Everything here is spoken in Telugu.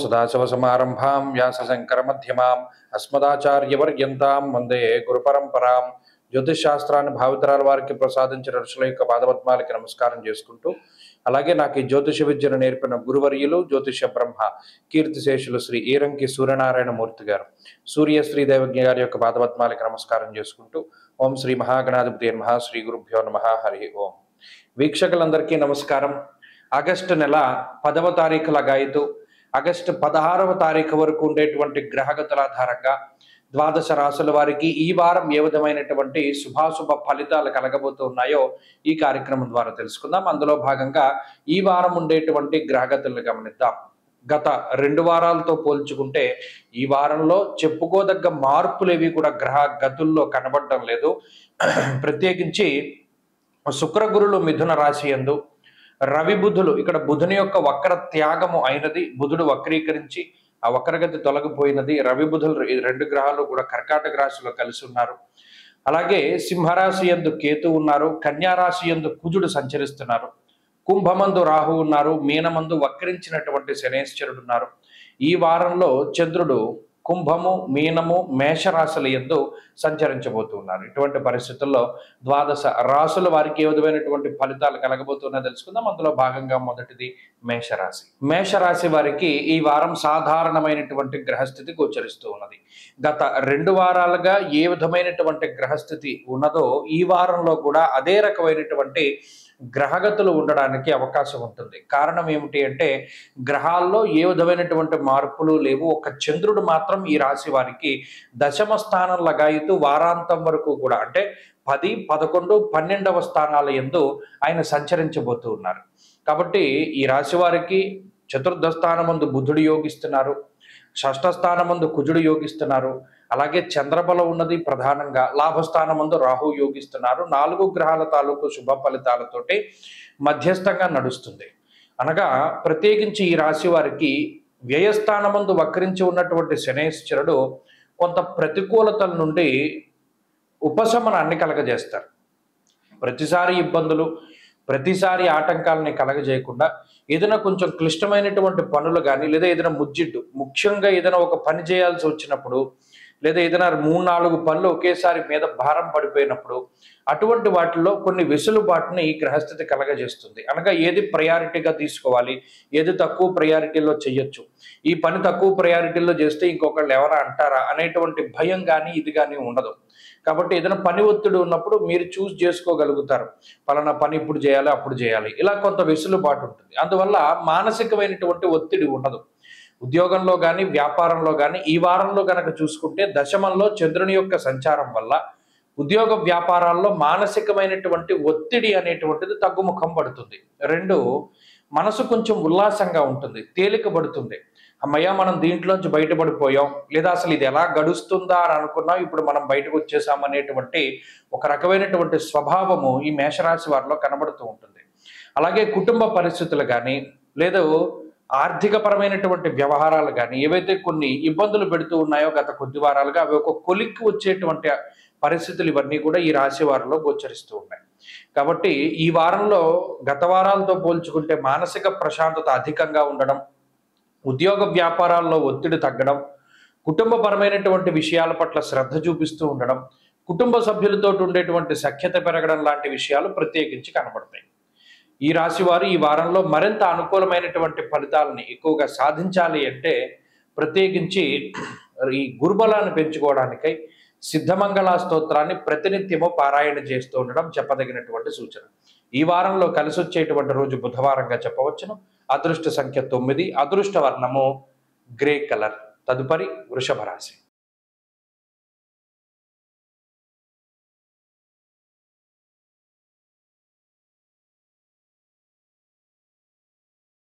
సదాశివసమారంభాం వ్యాసశంకరమధ్యమాం అస్మదాచార్యవర్యంతాం వందే గురుపరంపరాం. జ్యోతిష్ శాస్త్రాన్ని భావితరాల వారికి ప్రసాదించిన ఋషుల యొక్క పాదపద్మాలకి నమస్కారం చేసుకుంటూ, అలాగే నాకు ఈ జ్యోతిష విద్యను నేర్పిన గురువర్యులు జ్యోతిష బ్రహ్మ కీర్తిశేషులు శ్రీ ఈరంకి సూర్యనారాయణ మూర్తి గారు, సూర్య శ్రీదేవజ్ఞ గారి యొక్క పాదపద్మాలకి నమస్కారం చేసుకుంటూ, ఓం శ్రీ మహాగణాధిపతి నమః, శ్రీ గురుభ్యో నమః, హరి ఓం. వీక్షకులందరికీ నమస్కారం. ఆగస్టు నెల 10వ తారీఖు లగాయితూ ఆగస్టు 16వ తారీఖు వరకు ఉండేటువంటి గ్రహగతుల ఆధారంగా ద్వాదశ రాశుల వారికి ఈ వారం ఏ విధమైనటువంటి శుభాశుభ ఫలితాలు కలగబోతున్నాయో ఈ కార్యక్రమం ద్వారా తెలుసుకుందాం. అందులో భాగంగా ఈ వారం ఉండేటువంటి గ్రహగతులను గమనిద్దాం. గత 2 వారాలతో పోల్చుకుంటే ఈ వారంలో చెప్పుకోదగ్గ మార్పులు ఏవి కూడా గ్రహ గతుల్లో కనబడటం లేదు. ప్రత్యేకించి శుక్రగురులు మిథున రాశి యందు, రవి బుధులు ఇక్కడ బుధుని యొక్క వక్ర త్యాగము అయినది, బుధుడు వక్రీకరించి ఆ వక్రగతి తొలగిపోయినది. రవి బుధులు 2 గ్రహాలు కూడా కర్కాటక రాశిలో కలిసి ఉన్నారు. అలాగే సింహరాశి యందు కేతు ఉన్నారు, కన్యా రాశి యందు కుజుడు సంచరిస్తున్నారు, కుంభమందు రాహు ఉన్నారు, మీనమందు వక్రించినటువంటి శనేశ్వరుడు ఉన్నారు. ఈ వారంలో చంద్రుడు కుంభము, మీనము, మేషరాశుల యందు సంచరించబోతున్నారు. ఇటువంటి పరిస్థితుల్లో ద్వాదశ రాశుల వారికి ఏ విధమైనటువంటి ఫలితాలు కలగబోతున్నా తెలుసుకుందాం. అందులో భాగంగా మొదటిది మేషరాశి. మేషరాశి వారికి ఈ వారం సాధారణమైనటువంటి గ్రహస్థితి గోచరిస్తూ ఉన్నది. గత 2 వారాలుగా ఏ విధమైనటువంటి గ్రహస్థితి ఉన్నదో ఈ వారంలో కూడా అదే రకమైనటువంటి గ్రహగతులు ఉండడానికి అవకాశం ఉంటుంది. కారణం ఏమిటి అంటే గ్రహాల్లో ఏ విధమైనటువంటి మార్పులు లేవు. ఒక చంద్రుడు మాత్రం ఈ రాశి వారికి దశమ స్థానం లగాయితూ వారాంతం వరకు కూడా అంటే 10, 11, 12వ స్థానాల యందు ఆయన సంచరించబోతూ ఉన్నారు. కాబట్టి ఈ రాశి వారికి చతుర్థ స్థానమందు బుధుడు యోగిస్తున్నారు, షష్ఠ స్థానమందు కుజుడు యోగిస్తున్నారు, అలాగే చంద్రబలం ఉన్నది. ప్రధానంగా లాభస్థానమందు రాహు యోగిస్తున్నారు. 4 గ్రహాల తాలూకు శుభ ఫలితాలతోటి మధ్యస్థంగా నడుస్తుంది. అనగా ప్రత్యేకించి ఈ రాశి వారికి వ్యయస్థానమందు వక్రించి ఉన్నటువంటి శనేశ్వరుడు కొంత ప్రతికూలతల నుండి ఉపశమనాన్ని కలగజేస్తారు. ప్రతిసారి ఇబ్బందులు, ప్రతిసారి ఆటంకాలని కలగజేయకుండా ఏదైనా కొంచెం క్లిష్టమైనటువంటి పనులు కానీ, లేదా ఏదైనా ముఖ్యంగా ఏదైనా ఒక పని చేయాల్సి వచ్చినప్పుడు, లేదా ఏదైనా 3-4 పనులు ఒకేసారి మీద భారం పడిపోయినప్పుడు అటువంటి వాటిల్లో కొన్ని వెసులుబాటుని ఈ గ్రహస్థితి కలగజేస్తుంది. అనగా ఏది ప్రయారిటీగా తీసుకోవాలి, ఏది తక్కువ ప్రయారిటీలో చేయొచ్చు, ఈ పని తక్కువ ప్రయారిటీలో చేస్తే ఇంకొకళ్ళు ఎవరా అంటారా అనేటువంటి భయం కానీ ఇది కానీ ఉండదు. కాబట్టి ఏదైనా పని ఒత్తిడి ఉన్నప్పుడు మీరు చూస్ చేసుకోగలుగుతారు, పలానా పని ఇప్పుడు చేయాలి, అప్పుడు చేయాలి, ఇలా కొంత వెసులుబాటు ఉంటుంది. అందువల్ల మానసికమైనటువంటి ఒత్తిడి ఉండదు. ఉద్యోగంలో కానీ వ్యాపారంలో కానీ ఈ వారంలో కనుక చూసుకుంటే దశమంలో చంద్రుని యొక్క సంచారం వల్ల ఉద్యోగ వ్యాపారాల్లో మానసికమైనటువంటి ఒత్తిడి అనేటువంటిది తగ్గుముఖం పడుతుంది. 2, మనసు కొంచెం ఉల్లాసంగా ఉంటుంది, తేలికబడుతుంది. అమ్మయ్య మనం దీంట్లోంచి బయటపడిపోయాం, లేదా అసలు ఇది ఎలా గడుస్తుందా అని అనుకున్నాం, ఇప్పుడు మనం బయటకు వచ్చేసాం అనేటువంటి ఒక రకమైనటువంటి స్వభావము ఈ మేషరాశి వారిలో కనబడుతూ ఉంటుంది. అలాగే కుటుంబ పరిస్థితులు కానీ, లేదా ఆర్థిక పరమైనటువంటి వ్యవహారాలు కానీ ఏవైతే కొన్ని ఇబ్బందులు పెడుతూ ఉన్నాయో గత కొద్ది వారాలుగా అవి ఒక కొలిక్కి వచ్చేటువంటి పరిస్థితులు ఇవన్నీ కూడా ఈ రాశి వారిలో గోచరిస్తూ ఉన్నాయి. కాబట్టి ఈ వారంలో గత వారాలతో పోల్చుకుంటే మానసిక ప్రశాంతత అధికంగా ఉండడం, ఉద్యోగ వ్యాపారాల్లో ఒత్తిడి తగ్గడం, కుటుంబపరమైనటువంటి విషయాల పట్ల శ్రద్ధ చూపిస్తూ ఉండడం, కుటుంబ సభ్యులతో ఉండేటువంటి సఖ్యత పెరగడం లాంటి విషయాలు ప్రత్యేకించి కనబడతాయి. ఈ రాశి వారు ఈ వారంలో మరింత అనుకూలమైనటువంటి ఫలితాలని ఎక్కువగా సాధించాలి అంటే ప్రత్యేకించి ఈ గురుబలాన్ని పెంచుకోవడానికై సిద్ధమంగళ స్తోత్రాన్ని ప్రతినిత్యము పారాయణ చేస్తూ ఉండడం చెప్పదగినటువంటి సూచన. ఈ వారంలో కలిసి వచ్చేటువంటి రోజు బుధవారంగా చెప్పవచ్చును. అదృష్ట సంఖ్య 9, అదృష్ట వర్ణము గ్రే కలర్. తదుపరి వృషభ రాశి.